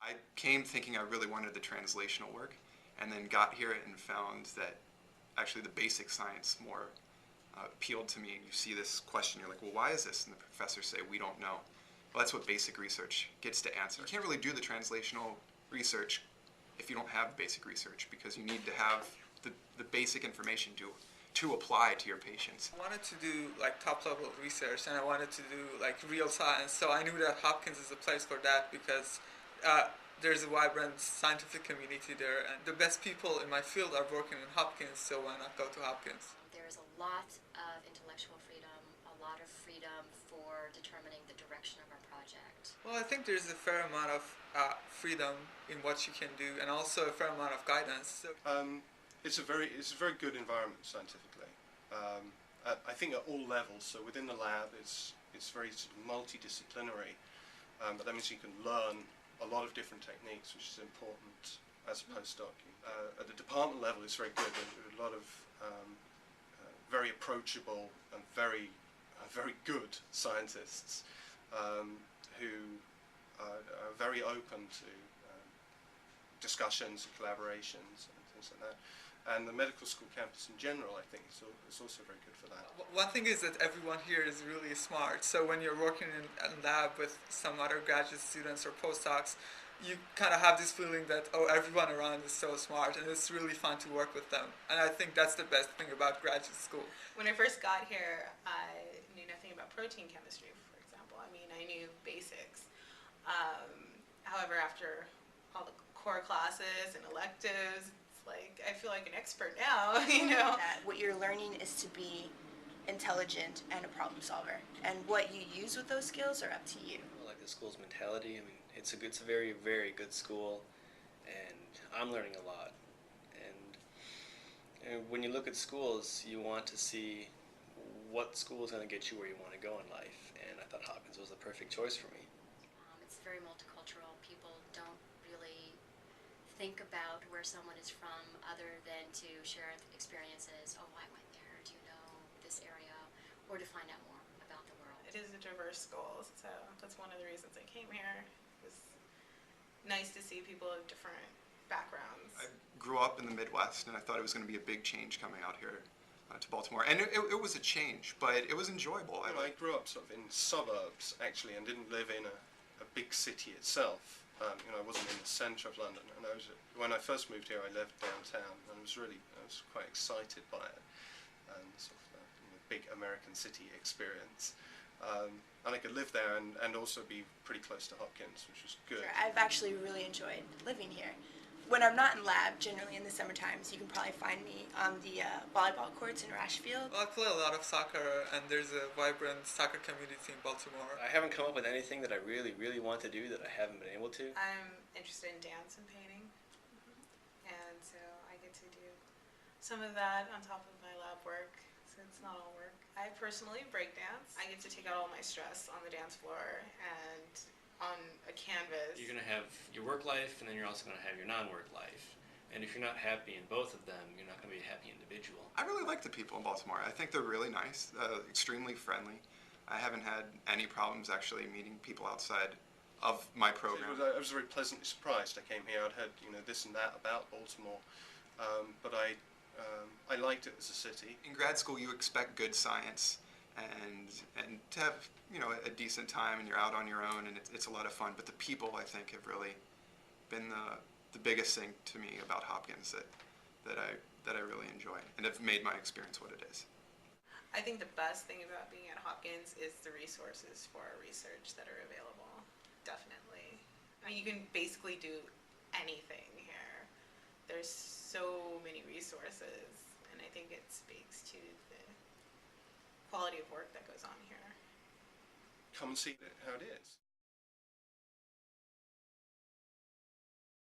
I came thinking I really wanted the translational work, and then got here and found that actually the basic science more appealed to me. You see this question, you're like, well, why is this? And the professors say, we don't know. Well, that's what basic research gets to answer. You can't really do the translational research if you don't have basic research, because you need to have the basic information to apply to your patients. I wanted to do like top level research, and I wanted to do like real science, so I knew that Hopkins is a place for that because there's a vibrant scientific community there, and the best people in my field are working in Hopkins, so why not go to Hopkins? There's a lot of intellectual freedom, a lot of freedom for determining the direction of our project. Well, I think there's a fair amount of freedom in what you can do, and also a fair amount of guidance. So, it's a very good environment scientifically. I think at all levels. So within the lab, it's very sort of multidisciplinary, but that means you can learn a lot of different techniques, which is important as a postdoc. At the department level, it's very good. There are a lot of very approachable and very good scientists who are very open to discussions and collaborations and things like that. And the medical school campus in general, I think, is also very good for that. One thing is that everyone here is really smart. So when you're working in a lab with some other graduate students or postdocs, you kind of have this feeling that, oh, everyone around is so smart, and it's really fun to work with them. And I think that's the best thing about graduate school. When I first got here, I knew nothing about protein chemistry, for example. I mean, I knew basics. However, after all the core classes and electives, like I feel like an expert now, you know. What you're learning is to be intelligent and a problem solver, and what you use with those skills are up to you. I like the school's mentality. I mean, it's a very, very good school, and I'm learning a lot. And when you look at schools, you want to see what school is going to get you where you want to go in life, and I thought Hopkins was the perfect choice for me. It's very multicultural. People don't really think about where someone is from other than to share experiences. Oh, I went there. Do you know this area? Or to find out more about the world. It is a diverse school, so that's one of the reasons I came here. It was nice to see people of different backgrounds. I grew up in the Midwest, and I thought it was going to be a big change coming out here to Baltimore. And it was a change, but it was enjoyable. I grew up sort of in suburbs, actually, and didn't live in a big city itself. I wasn't in the centre of London, and when I first moved here, I lived downtown, and I was quite excited by it, and sort of big American city experience. And I could live there and also be pretty close to Hopkins, which was good. Sure, I've actually really enjoyed living here. When I'm not in lab, generally in the summer times, you can probably find me on the volleyball courts in Rashfield. Well, I play a lot of soccer, and there's a vibrant soccer community in Baltimore. I haven't come up with anything that I really, really want to do that I haven't been able to. I'm interested in dance and painting, and so I get to do some of that on top of my lab work, so it's not all work. I personally break dance. I get to take out all my stress on the dance floor and on a canvas. You're going to have your work life, and then you're also going to have your non-work life. And if you're not happy in both of them, you're not going to be a happy individual. I really like the people in Baltimore. I think they're really nice, extremely friendly. I haven't had any problems actually meeting people outside of my program. I was very pleasantly surprised. I came here, I'd heard this and that about Baltimore, but I liked it as a city. In grad school, you expect good science and to have a decent time, and you're out on your own, and it's a lot of fun. But the people, I think, have really been the biggest thing to me about Hopkins that I really enjoy, and have made my experience what it is. I think the best thing about being at Hopkins is the resources for research that are available. Definitely. I mean, you can basically do anything here. There's so many resources, and I think it speaks to the quality of work that goes on here. Come and see how it is.